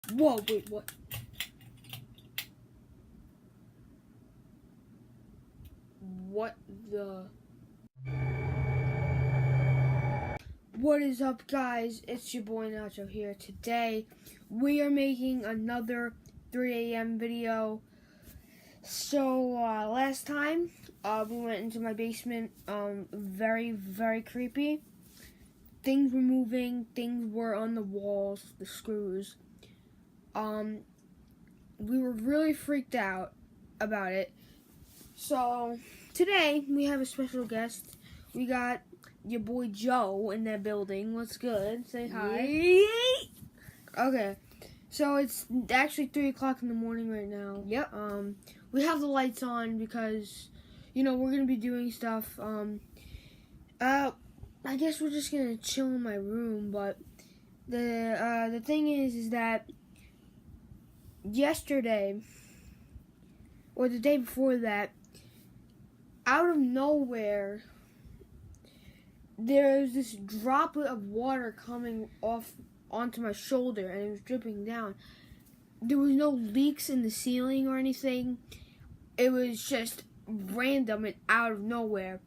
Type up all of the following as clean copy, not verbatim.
Whoa, wait, what? What the? What is up, guys? It's your boy Nacho here. Today, we are making another 3 a.m. video. So, last time, we went into my basement. Very, very creepy. Things were moving. Things were on the walls, the screws. We were really freaked out about it. So, today, we have a special guest. We got your boy Joe in that building. What's good? Say hi. Yay! Okay. So, it's actually 3 o'clock in the morning right now. Yep. We have the lights on because, we're going to be doing stuff. I guess we're just going to chill in my room, but the thing is that yesterday, or the day before that, out of nowhere, there was this droplet of water coming off onto my shoulder, and it was dripping down. There was no leaks in the ceiling or anything. It was just random and out of nowhere.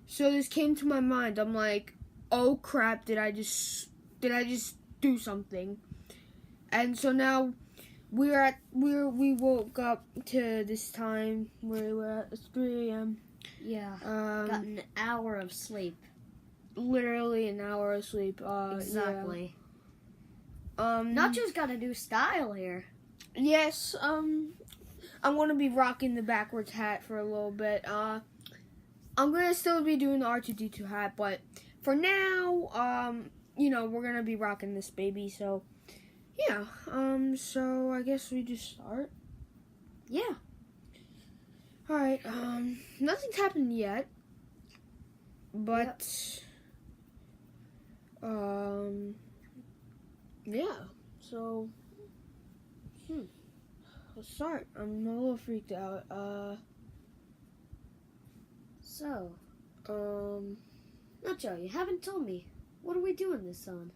So this came to my mind. I'm like, oh crap, did I just do something? And so now we woke up to this time where we're at 3 a.m. Yeah. Got an hour of sleep. Literally an hour of sleep. Exactly. Yeah. Nacho's got a new style here. Yes. I'm gonna be rocking the backwards hat for a little bit. I'm gonna still be doing the R2D2 hat, but for now, we're gonna be rocking this baby. So, yeah. So I guess we just start. Yeah. All right. Nothing's happened yet, but yeah. So, let's start. I'm a little freaked out. So, Nacho, you haven't told me. What are we doing this on?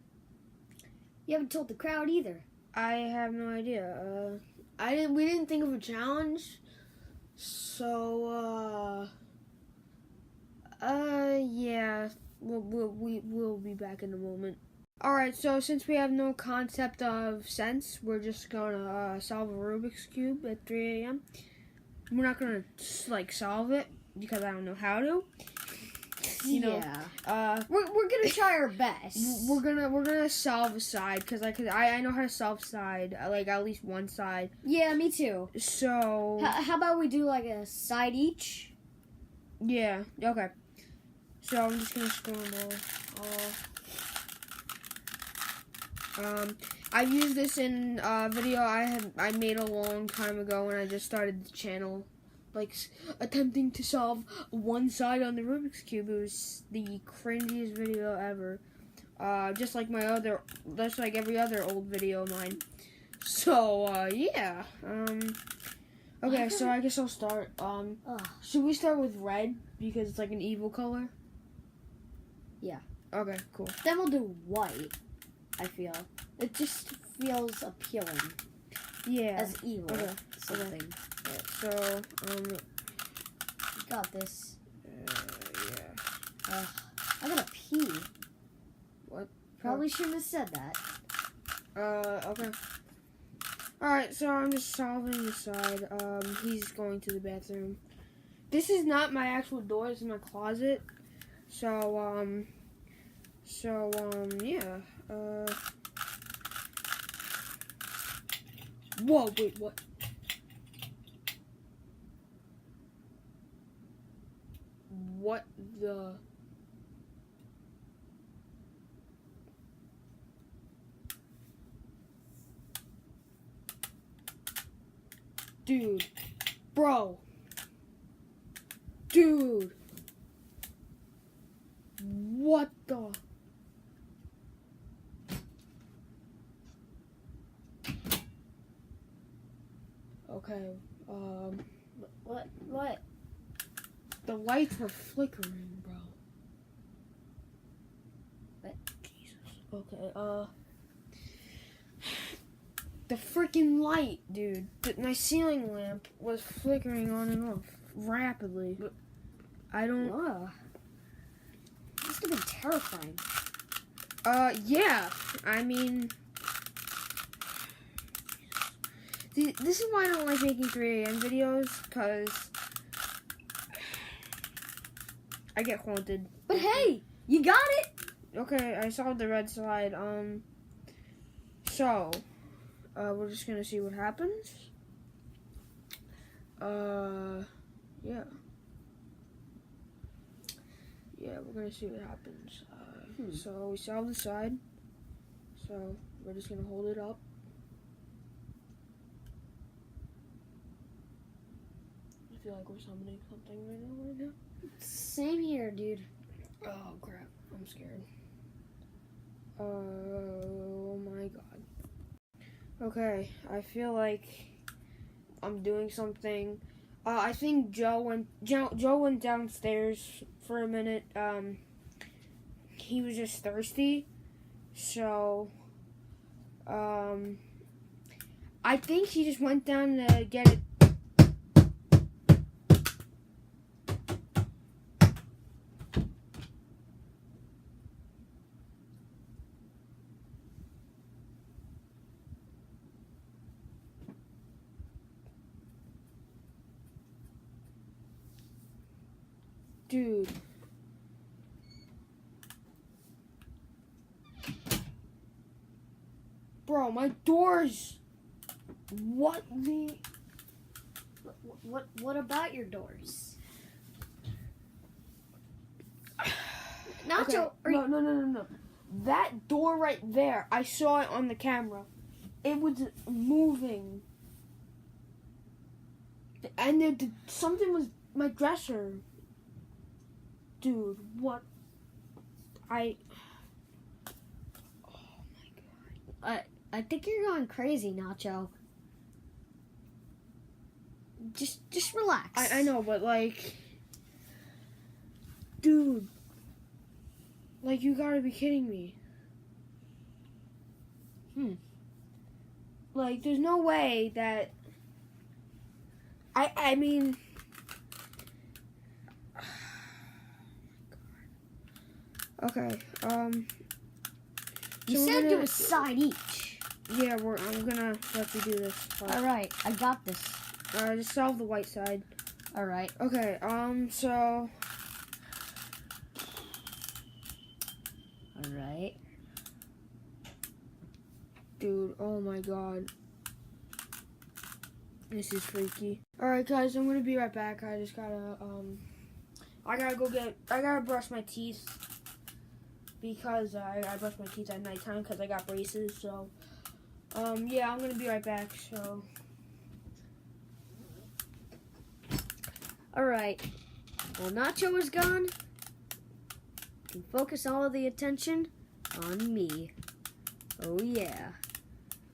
You haven't told the crowd either. I have no idea. We didn't think of a challenge. So, yeah. We'll be back in a moment. Alright, so since we have no concept of sense, we're just gonna solve a Rubik's Cube at 3 a.m. We're not gonna, solve it, because I don't know how to. We're gonna try our best. We're gonna solve a side, because I know how to solve side, at least one side. Yeah, me too. So how about we do a side each? Yeah, okay. So I'm just gonna scroll them all. I used this in a video I made a long time ago when I just started the channel, attempting to solve one side on the Rubik's Cube. It was the cringiest video ever. Just like every other old video of mine. So, yeah. Okay, so I guess I'll start. Should we start with red because it's an evil color? Yeah. Okay, cool. Then we'll do white. I feel it just feels appealing. Yeah. As evil. Okay. Something. Okay. So, got this. Yeah. I gotta pee. What? Probably shouldn't have said that. Okay. Alright, so I'm just solving the side. He's going to the bathroom. This is not my actual door, this is my closet. So, yeah. Whoa, wait, what? What the? Dude. Bro. Dude. What the? Okay, What? the lights were flickering, bro. What? Jesus. Okay, the freaking light, dude. My ceiling lamp was flickering on and off rapidly. But I don't. Must have been terrifying. Yeah. I mean, this is why I don't like making 3 a.m. videos, because I get haunted. But hey, you got it. Okay, I saw the red slide. So, we're just gonna see what happens. Yeah. Yeah, we're gonna see what happens. So we saw the side. So we're just gonna hold it up. I feel like we're summoning something right now. Same here, dude. Oh crap! I'm scared. Oh my god. Okay, I feel like I'm doing something. I think Joe went downstairs for a minute. He was just thirsty, so I think he just went down to get it. Dude. Bro, my doors. What the? What about your doors? Nacho, Okay. No. That door right there, I saw it on the camera. It was moving. And something was my dresser. Dude, what? Oh my god. I think you're going crazy, Nacho. Just relax. I know, but like, dude, like you gotta be kidding me. Like, there's no way that. I mean. Okay. You so said do a side each. Yeah, I'm gonna let you do this part. All right, I got this. Just solve the white side. All right. Okay. So. All right. Dude, oh my god. This is freaky. Alright guys, I'm gonna be right back. I just gotta, I gotta brush my teeth. Because I brush my teeth at nighttime because I got braces, so. Yeah, I'm gonna be right back, so. Alright. While Nacho is gone, you can focus all of the attention on me. Oh yeah.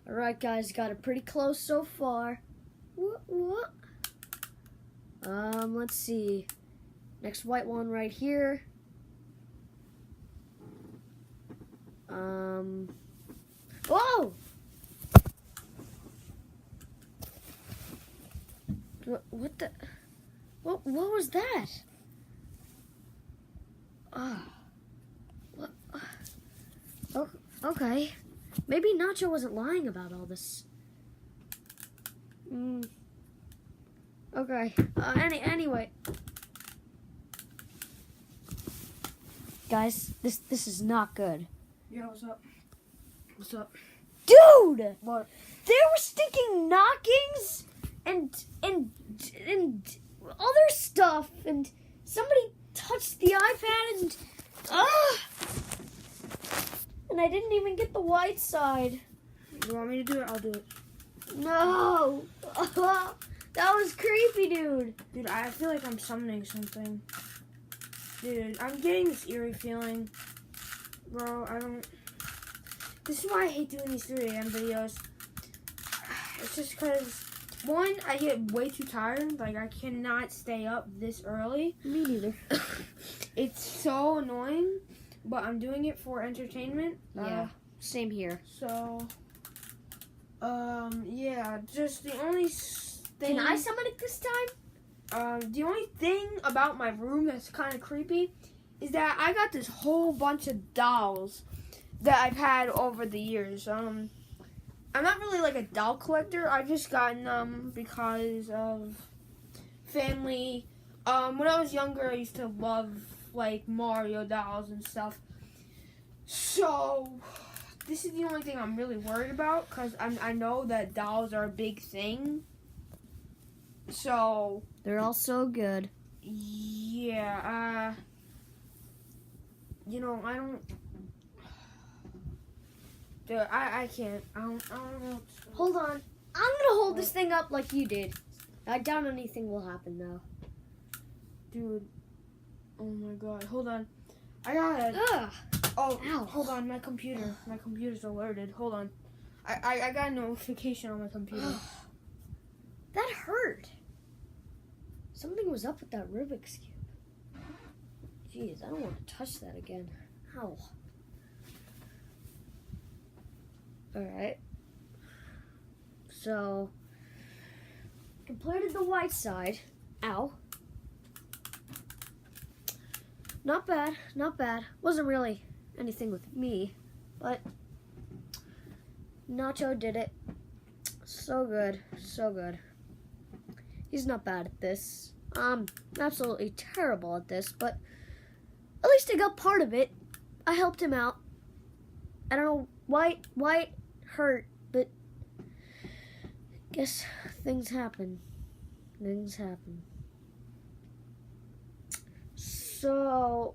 Alright guys, got it pretty close so far. What? Let's see. Next white one right here. Whoa! What the? What was that? What? Oh, okay. Maybe Nacho wasn't lying about all this. Okay. Anyway. Guys, this is not good. Yeah, what's up? What's up? Dude! What? There were sticking knockings and other stuff, and somebody touched the iPad and and I didn't even get the white side. You want me to do it? I'll do it. No! That was creepy, dude. Dude, I feel like I'm summoning something. Dude, I'm getting this eerie feeling. Bro, I don't. This is why I hate doing these 3 a.m. videos. It's just because, one, I get way too tired. Like, I cannot stay up this early. Me neither. It's so annoying, but I'm doing it for entertainment. Yeah, same here. So, Yeah, just the only thing... Can I summon it this time? The only thing about my room that's kind of creepy is that I got this whole bunch of dolls that I've had over the years. I'm not really like a doll collector. I've just gotten them because of family. When I was younger, I used to love like Mario dolls and stuff. So this is the only thing I'm really worried about because I know that dolls are a big thing. So They're all so good. yeah, you know, I don't. Dude, I can't. I don't know. Hold on. I'm gonna hold this thing up like you did. I doubt anything will happen though. Dude. Oh my god. Hold on. I gotta. Ugh. Oh, Ow. hold on. My computer's alerted. Hold on. I got a notification on my computer. That hurt. Something was up with that Rubik's Cube. Jeez, I don't want to touch that again. Ow. Alright. So, completed the white side. Ow. Not bad, not bad. Wasn't really anything with me, but Nacho did it. So good, so good. He's not bad at this. Absolutely terrible at this, but at least I got part of it. I helped him out. I don't know why it hurt, but guess things happen. Things happen. So,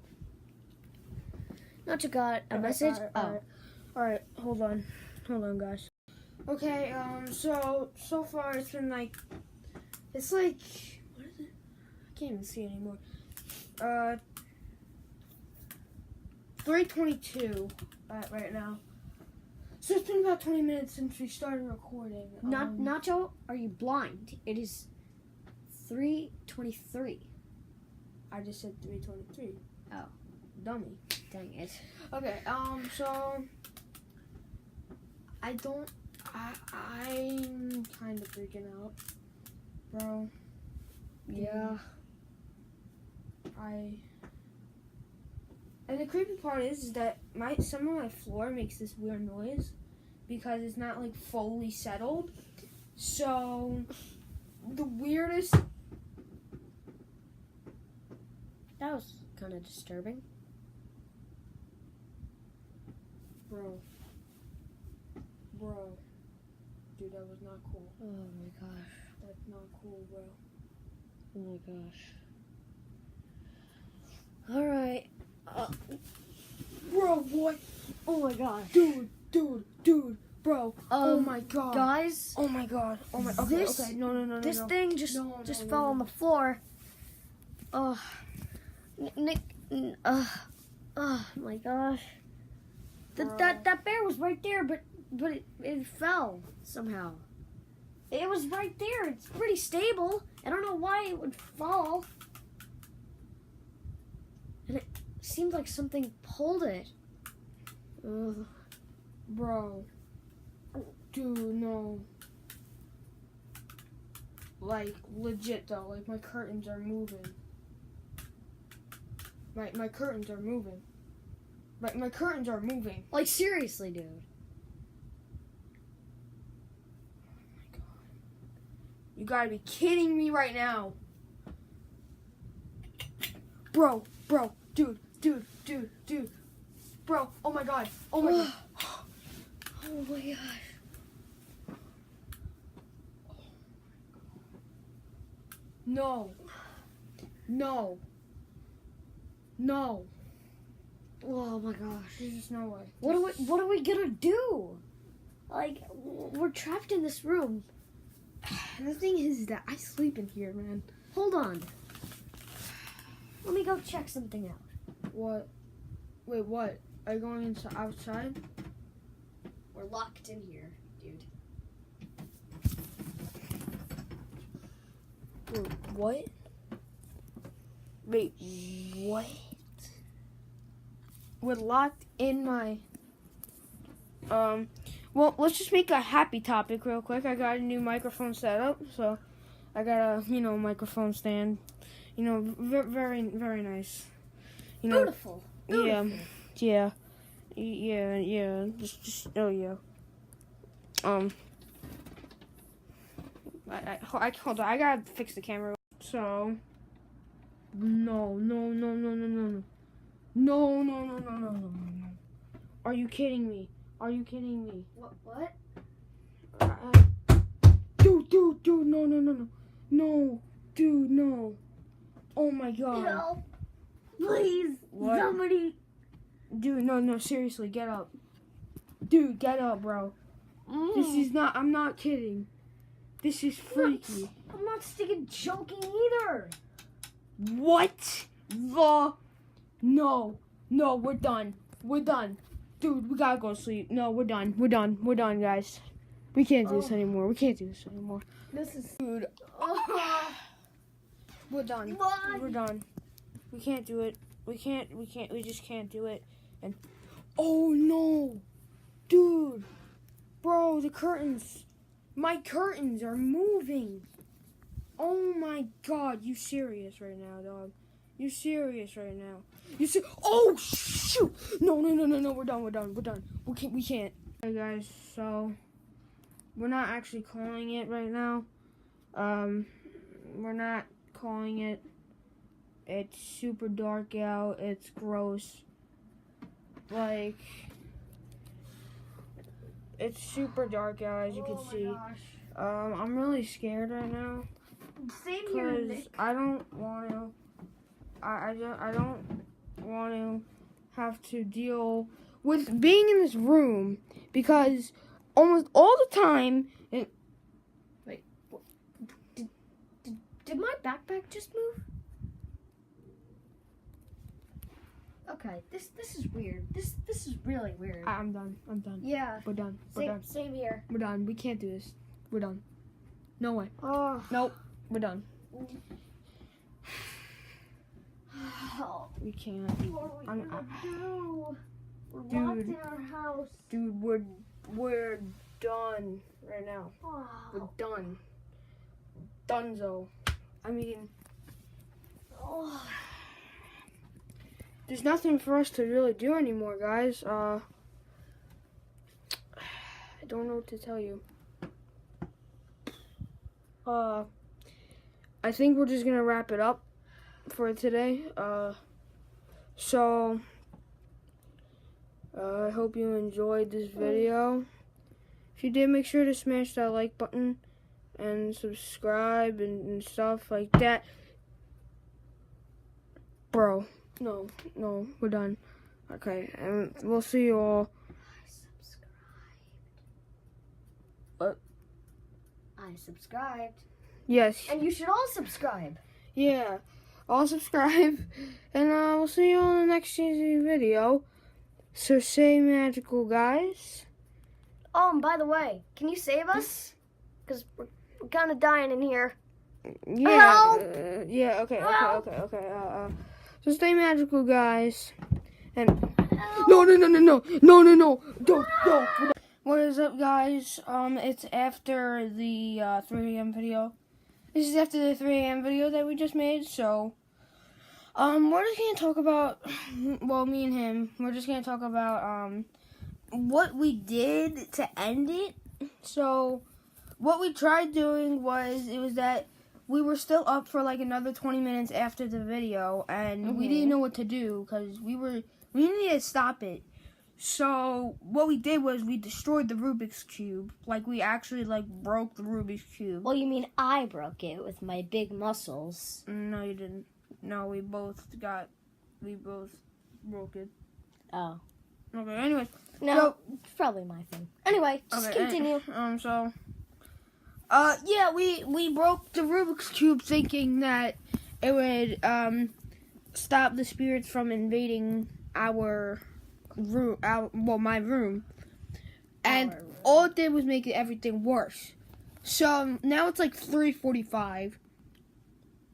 Nacho got a message. Alright, hold on, guys. Okay, so far it's been like, what is it? I can't even see anymore. 3:22 right now. So it's been about 20 minutes since we started recording. Nacho, are you blind? It is 3:23. I just said 3:23. Oh. Dummy. Dang it. Okay, so I'm kind of freaking out, bro. Yeah. And the creepy part is that some of my floor makes this weird noise because it's not like fully settled. So the weirdest. That was kind of disturbing. Bro. Dude, that was not cool. Oh my gosh. That's not cool, bro. Oh my gosh. Alright. Bro, what? Oh my gosh. Dude, bro. Oh my god. Guys. Oh my god. Oh my. Okay. No. This thing just fell on the floor. Oh, Nick. Oh my gosh. That bear was right there, but it fell somehow. It was right there. It's pretty stable. I don't know why it would fall. And it seemed like something pulled it. Ugh. Bro. Dude, no. Like, legit though. Like, my curtains are moving. My curtains are moving. My curtains are moving. Like, seriously, dude. Oh my god. You gotta be kidding me right now. Bro. Dude. Bro, oh my god. Oh my god. Oh my gosh. No. Oh my gosh. There's just no way. What are we gonna do? Like, we're trapped in this room. And the thing is that I sleep in here, man. Hold on. Let me go check something out. What? Wait, what? Are you going outside? We're locked in here, dude. Wait, what? Wait, what? We're locked in my Well, let's just make a happy topic real quick. I got a new microphone set up, so I got a microphone stand. Very very nice. Beautiful. Yeah. Just oh yeah. I hold on. I gotta fix the camera. So no. Are you kidding me? What? Dude, no, dude, no. Oh my God. Help! Please, What? somebody. Dude, no, seriously, get up. Dude, get up, bro. This is not. I'm not kidding. This is freaky. I'm not sticking joking either. What the? No, we're done. Dude, we gotta go to sleep. No, we're done, guys. We can't do this anymore. This is. Dude, we're done. Why? We're done. We can't do it. We just can't do it. And oh no, dude, bro, the curtains. My curtains are moving. Oh my God, you serious right now, dog? You serious right now? Oh shoot! No! We're done. We can't. Hey guys, so we're not actually calling it right now. We're not calling it. It's super dark out. It's gross. Like, it's super dark out, as you can see. Gosh. I'm really scared right now. Same here, Because Nick. I don't want to. I don't want to have to deal with being in this room because almost all the time. Wait, did my backpack just move? Okay, this is weird. This is really weird. I'm done. Yeah. We're done. Same here. We're done. We can't do this. We're done. No way. Oh. Nope. We're done. Oh, We can't. what are we gonna do? We're locked Dude. in our house. Dude, we're done right now. We're Oh. done. Dunzo. I mean, Oh. there's nothing for us to really do anymore, guys. I don't know what to tell you. I think we're just gonna wrap it up for today. So I hope you enjoyed this video. If you did, make sure to smash that like button and subscribe and stuff like that. Bro, no, we're done. Okay, and we'll see you all. I subscribed. Yes, And you should all subscribe. yeah. All subscribe, and we'll see you on the next cheesy video. So stay magical, guys. Oh, and by the way, can you save us? Because we're kind of dying in here. Yeah, Help! yeah. Okay. Help! So stay magical, guys. And Help! no. Don't. What is up, guys? It's after the 3 a.m. video. This is after the 3 a.m. video that we just made. So, we're just gonna talk about. Well, me and him. We're just gonna talk about what we did to end it. So, what we tried doing was that we were still up for like another 20 minutes after the video, and we didn't know what to do because we needed to stop it. So what we did was we destroyed the Rubik's Cube. Like, we actually broke the Rubik's Cube. Well, you mean I broke it with my big muscles. No, you didn't. No, we both broke it. Oh. Okay, anyways. No, it's probably my thing. Anyway, just Okay, continue. Yeah, we broke the Rubik's Cube thinking that it would stop the spirits from invading our room, my room. And all it did was make everything worse. So now it's like 3:45.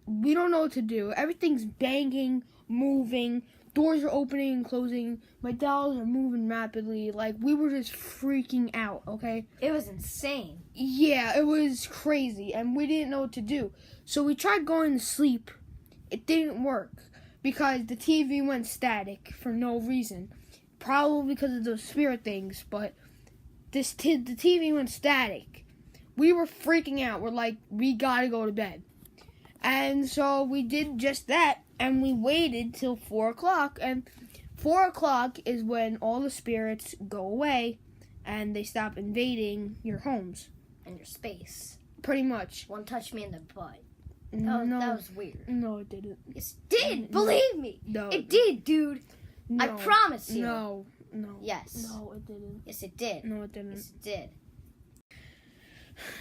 We don't know what to do. Everything's banging, moving. doors are opening and closing. My dolls are moving rapidly. Like, we were just freaking out, okay? It was insane. Yeah, it was crazy, and we didn't know what to do. So we tried going to sleep. It didn't work because the TV went static for no reason. Probably because of those spirit things, but the TV went static. We were freaking out. We're like, we gotta go to bed. And so we did just that, and we waited till 4 o'clock. And 4 o'clock is when all the spirits go away, and they stop invading your homes. And your space. Pretty much. One touched me in the butt. No, That was weird. no, it didn't. Yes, it did. Believe me. No, It did, dude. No, I promise you. No. Yes. No, it didn't. Yes, it did. No, it didn't. Yes, it did.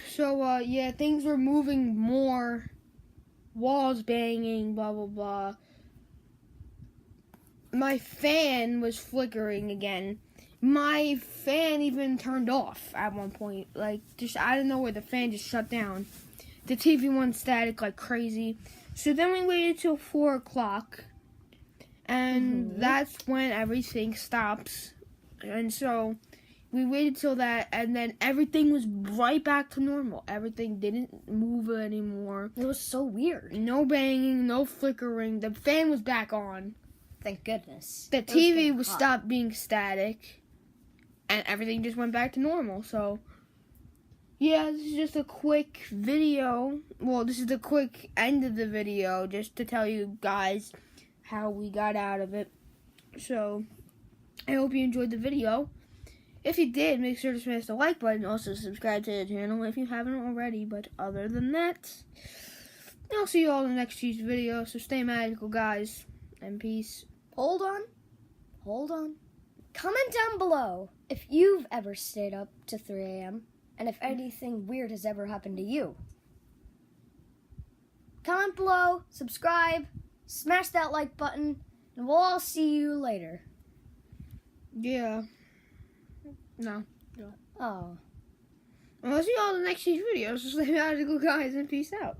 So, yeah, things were moving more. Walls banging, blah, blah, blah. My fan was flickering again. My fan even turned off at one point. Like, just out of nowhere, the fan just shut down. The TV went static like crazy. So then we waited till 4 o'clock. And that's when everything stops. And so we waited till that, and then everything was right back to normal. Everything didn't move anymore. It was so weird. No banging, no flickering. The fan was back on. Thank goodness. The TV was stopped being static, and everything just went back to normal. So, yeah, this is just a quick video. Well, this is the quick end of the video, just to tell you guys how we got out of it. So, I hope you enjoyed the video. If you did, make sure to smash the like button. Also, subscribe to the channel if you haven't already. But other than that, I'll see you all in the next Tuesday video. So stay magical, guys, and peace. Hold on. Comment down below if you've ever stayed up to 3 a.m. and if anything weird has ever happened to you. Comment below, subscribe, smash that like button, and we'll all see you later. Yeah. No. Oh. I'll see you all in the next Tuesday video. So stay magical, guys, and peace out.